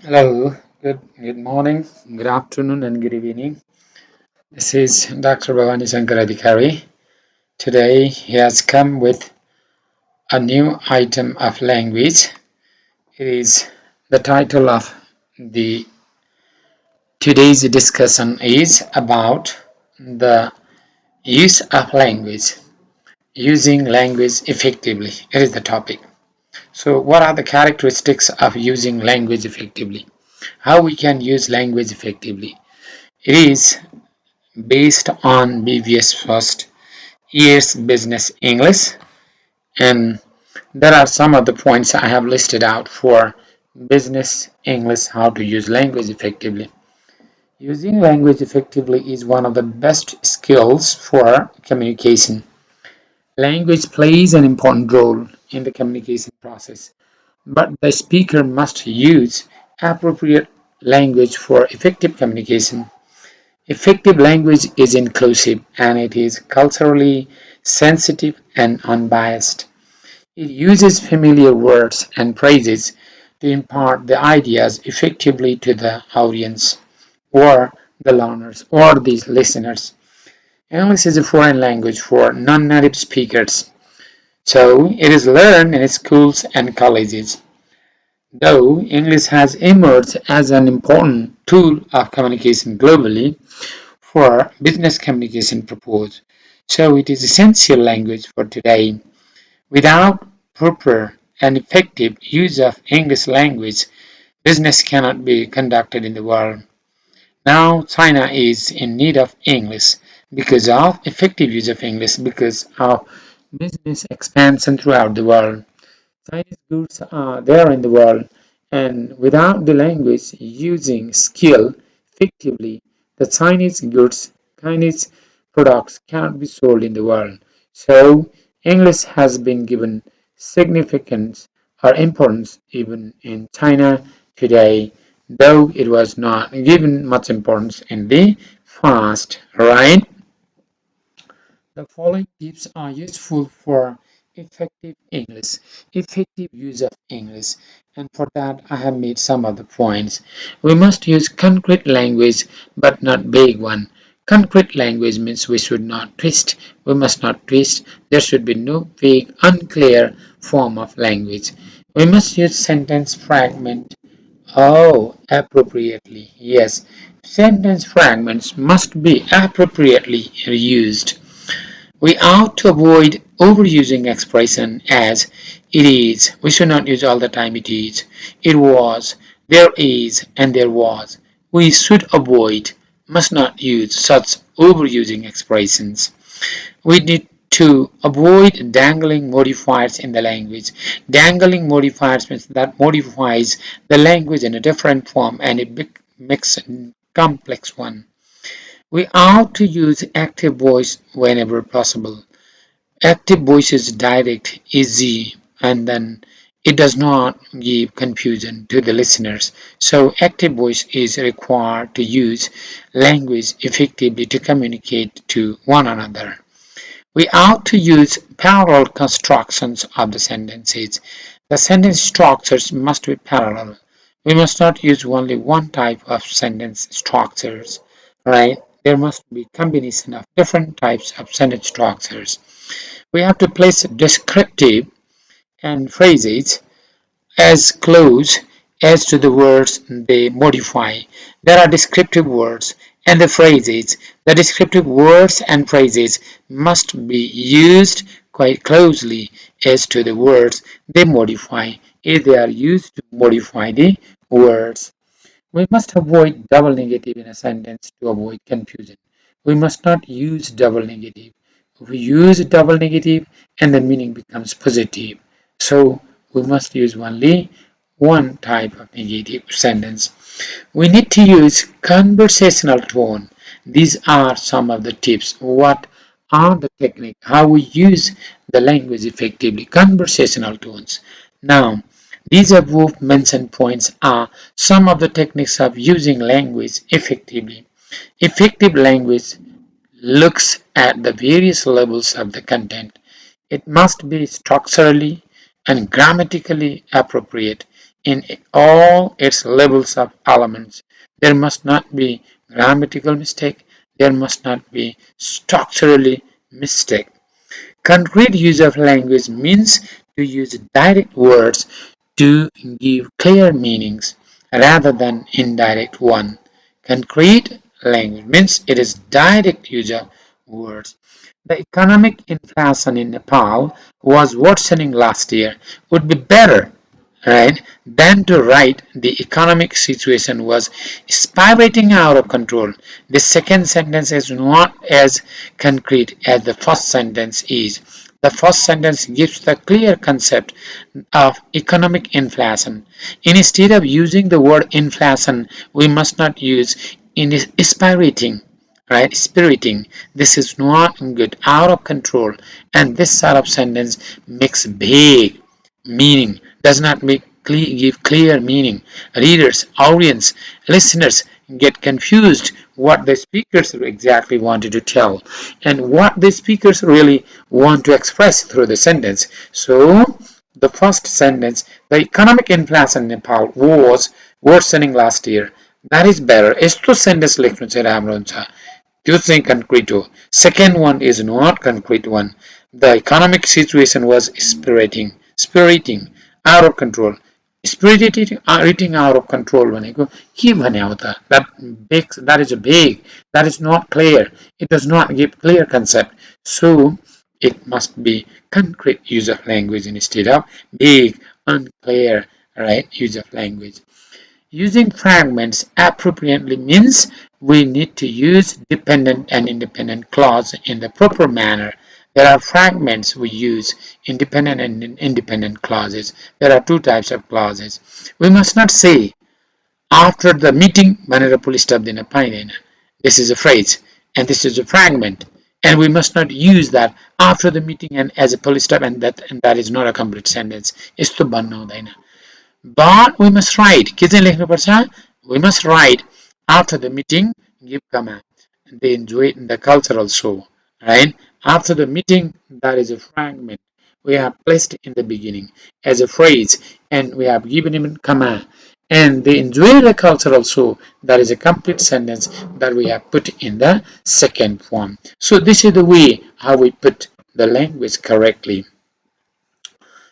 Hello, good morning, good afternoon, and good evening. This is Dr.Bhawani Adhikari. Today he has come with a new item of language. It is the title of the today's discussion is about the use of language, using language effectively. It is the topic. So, what are the characteristics of using language effectively? How we can use language effectively? It is based on BVS first year's business English, and there are some of the points I have listed out for business English, how to use language effectively. Using language effectively is one of the best skills for communication. Language plays an important role in the communication process, but the speaker must use appropriate language for effective communication. Effective language is inclusive and it is culturally sensitive and unbiased. It uses familiar words and phrases to impart the ideas effectively to the audience or the learners or the listeners. English is a foreign language for non-native speakers, so it is learned in schools and colleges. Though English has emerged as an important tool of communication globally, for business communication purpose. So it is essential language for today. Without proper and effective use of English language, business cannot be conducted in the world. Now China is in need of English because of effective use of English because of business expansion throughout the world. Chinese goods are there in the world, and without the language using skill effectively, the Chinese products cannot be sold in the world. So, English has been given significance or importance even in China today, though it was not given much importance in the past, right? The following tips are useful for effective English, effective use of English, and for that I have made some of the points. We must use concrete language but not vague one. Concrete language means we should not twist. We must not twist. There should be no vague, unclear form of language. We must use sentence fragment. Oh, appropriately. Yes, sentence fragments must be appropriately used. We ought to avoid overusing expression as it is. We should not use all the time it is, it was, there is, and there was. We should avoid, must not use such overusing expressions. We need to avoid dangling modifiers in the language. Dangling modifiers means that modifies the language in a different form and it makes a complex one. We ought to use active voice whenever possible. Active voice is direct, easy, and then it does not give confusion to the listeners. So active voice is required to use language effectively to communicate to one another. We ought to use parallel constructions of the sentences. The sentence structures must be parallel. We must not use only one type of sentence structures, right? There must be combination of different types of sentence structures. We have to place descriptive and phrases as close as to the words they modify. There are descriptive words and the phrases. The descriptive words and phrases must be used quite closely as to the words they modify if they are used to modify the words. We must avoid double negative in a sentence to avoid confusion. We must not use double negative. If we use double negative and the meaning becomes positive. So we must use only one type of negative sentence. We need to use conversational tone. These are some of the tips. What are the technique? How we use the language effectively? Conversational tones. Now, these above mentioned points are some of the techniques of using language effectively. Effective language looks at the various levels of the content. It must be structurally and grammatically appropriate. in all its levels of elements. There must not be grammatical mistake. There must not be structurally mistake. Concrete use of language means to use direct words to give clear meanings rather than indirect one. Concrete language means it is direct use of words. The economic inflation in Nepal was worsening last year. Would be better, right, than to write the economic situation was spiraling out of control. The second sentence is not as concrete as the first sentence is. The first sentence gives the clear concept of economic inflation. Instead of using the word inflation, we must not use in spirating, right? Spiriting. This is not good, out of control. And this sort of sentence makes vague meaning, does not give clear meaning. Readers, audience, listeners get confused what the speakers exactly wanted to tell and what the speakers really want to express through the sentence. So, the first sentence, the economic inflation in Nepal was worsening last year. That is better. यस्तो sentence लेख्नु चाहिँ राम्रो हुन्छ त्यो चाहिँ concrete हो. Second one is not concrete one. The economic situation was spiriting out of control. Spiriting out of control भनेको के भने हो त? That is vague. That is not clear. It does not give clear concept. So it must be concrete use of language instead of vague, unclear, right, use of language. Using fragments appropriately means we need to use dependent and independent clause in the proper manner. There are fragments we use, independent and independent clauses. There are two types of clauses. We must not say after the meeting भनेर पुल स्टप दिन पाइँदैन. This is a phrase and this is a fragment and we must not use that after the meeting and as a full stop and that is not a complete sentence. यस्तो भन्नु हुँदैन. But we must write. के चाहिँ लेख्नुपर्छ? We must write after the meeting, give command. They enjoy the cultural show, right? After the meeting, that is a fragment we have placed in the beginning as a phrase, and we have given him command. And they enjoy the cultural show. That is a complete sentence that we have put in the second form. So this is the way how we put the language correctly.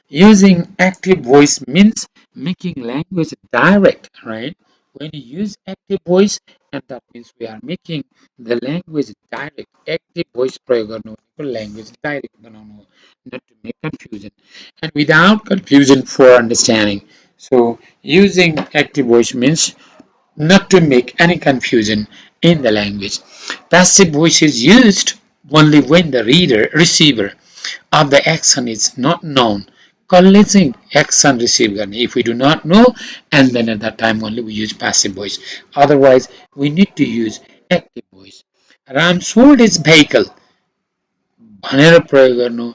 Using active voice means making language direct, right? When you use active voice, and that means we are making the language direct. Active voice प्रयोग गर्नु भनेको language direct बनाउनु हो, not to make confusion and without confusion for understanding. So using active voice means not to make any confusion in the language. Passive voice is used only when the receiver of the action is not known. कसले चाहिँ action receive गर्ने, if we do not know, and then at that time only we use passive voice. Otherwise we need to use active voice. Ram sold his vehicle भनेर प्रयोग गर्नु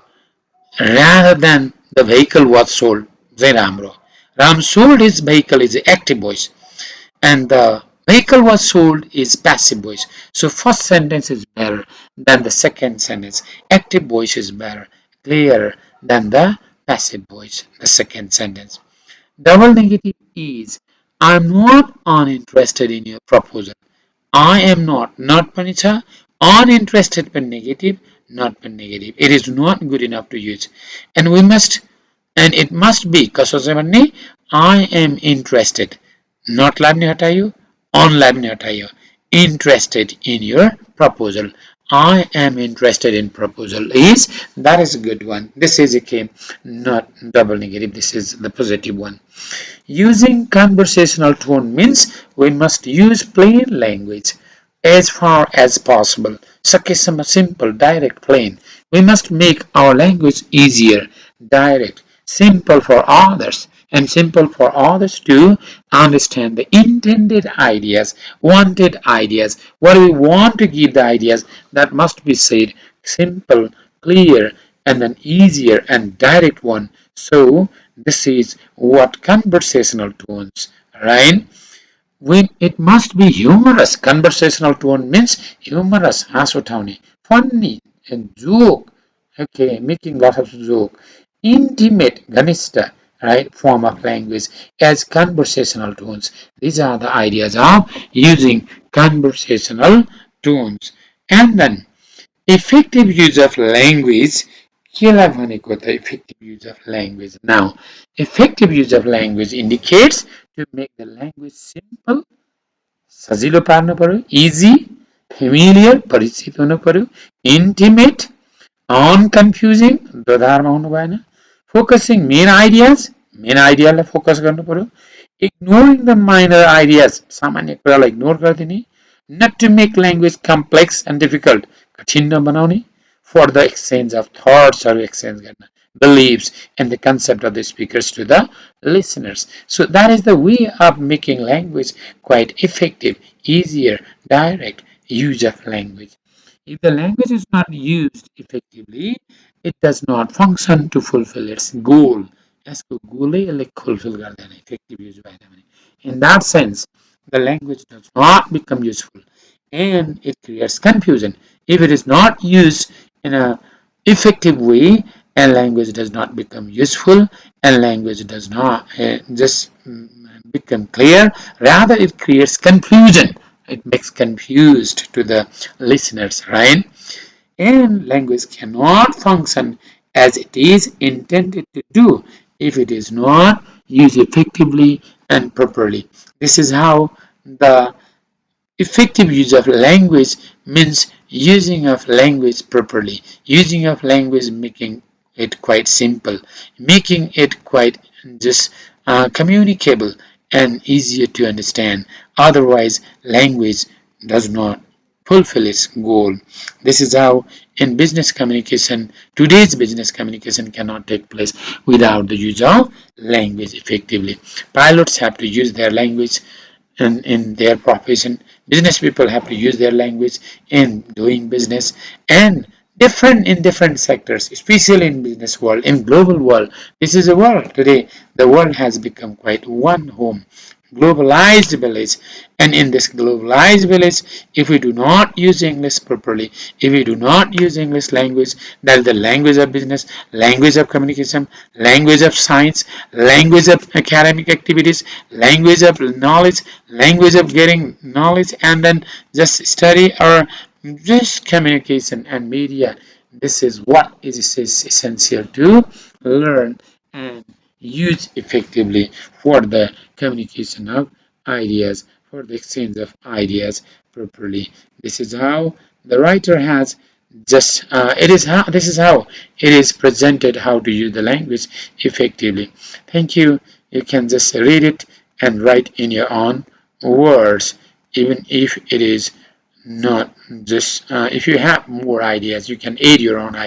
rather than the vehicle was sold चाहिँ राम्रो. Ram sold his vehicle is active voice and the vehicle was sold is passive voice. So first sentence is better than the second sentence. Active voice is better, clearer than the passive voice, the second sentence. Double negative is I am not uninterested in your proposal. I am not पनि छ, uninterested पनि negative, not पनि negative. It is not good enough to use. And it must be कसो चाहिँ भन्ने I am interested. Not लाई पनि हटायो, on लाई पनि हटायो. Interested in your proposal. I am interested in proposal that is a good one. This is a not double negative. This is the positive one. Using conversational tone means we must use plain language as far as possible. सकेसम्म simple, direct, plain. We must make our language easier, direct, simple for others, and simple for others to understand the intended ideas, wanted ideas, what we want to give the ideas that must be said simple, clear, and an easier and direct one. So this is what conversational tones, right? When it must be humorous. Conversational tone means humorous, हाँस उठाउने, funny, and joke. Okay, making lot of joke. Intimate, घनिष्ठ, right, form of language as conversational tones. These are the ideas of using conversational tones. And then effective use of language. केलाई भनेको त effective use of language. Now, effective use of language indicates to make the language simple, सजिलो पार्नु पर्यो, easy, familiar, परिचित हुनु पर्यो, intimate, unconfusing, दोधारमा हुनु भएन, focusing main आइडियालाई फोकस गर्नु पर्यो, ignoring the minor ideas, सामान्य कुरालाई इग्नोर गरिदिने, not to make language complex and difficult, कठिन नबनाउने, for the exchange of thoughts or exchange गर्न, beliefs and the concept of the speakers to the listeners. So that is the way of making language quite effective, easier, direct use of language. If the language is not used effectively, it does not function to fulfill its goal. यसको गोलै यसले fulfill गर्दैन effective use भएन भने. In that sense, the language does not become useful and it creates confusion. If it is not used in an effective way, and language does not become useful, and language does not just become clear, rather it creates confusion. It makes confused to the listeners, right? And language cannot function as it is intended to do if it is not used effectively and properly. This is how the effective use of language means using of language properly, using of language making it quite simple, making it quite just communicable and easier to understand. Otherwise, language does not fulfill its goal. This is how in business communication, today's business communication cannot take place without the use of language effectively. Pilots have to use their language in their profession. Business people have to use their language in doing business, and different in different sectors, especially in business world, in global world. This is a world today. The world has become quite one home, globalized village, and in this globalized village, if we do not use English properly, if we do not use English language, that is the language of business, language of communication, language of science, language of academic activities, language of knowledge, language of getting knowledge, and then just study or just communication and media. This is what is essential to learn and use effectively for the communication of ideas, for the exchange of ideas properly. This is how the writer has just this is how it is presented, how to use the language effectively. Thank you. You can just read it and write in your own words, even if it is not just if you have more ideas, you can add your own ideas.